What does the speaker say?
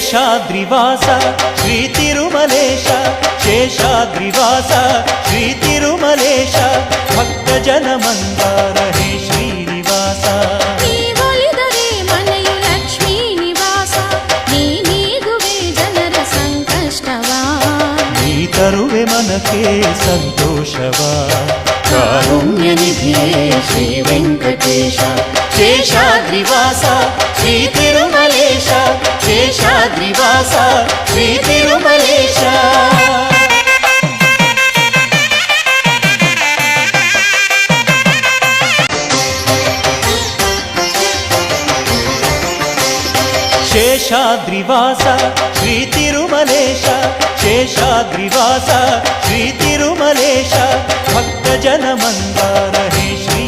శేషాద్రివాస శ్రీ తిరుమలేశ శేషాద్రివాస శ్రీ తిరుమలేశ భక్తజన మందార హే శ్రీనివాಸ ನೀ ಒಲಿದರೆ ಮನೆಯು ಲಕ್ಷ್ಮೀ ನಿವಾಸ ನೀಗುವೆ ಜನರ ಸಂಕಷ್ಟವಾ ನೀ ತರುವೆ ಮನಕ್ಕೆ ಸಂತೋಷವಾ ಕಾರುಣ್ಯ ನಿಧಿಯೇ ಶ್ರೀ ವೆಂಕಟೇಶ ಶೇಷಾದ್ರಿವಾಸ ಶ್ರೀ ತಿರುಮಲೇಶ ಶೇಷಾದ್ರಿವಾಸ ಶ್ರೀ ತಿರುಮಲೇಶ శేషాద్రివాస శ్రీ తిరుమలేశ శేషాద్రివాస శ్రీ తిరుమలేశ భక్తజన మందార హే శ్రీ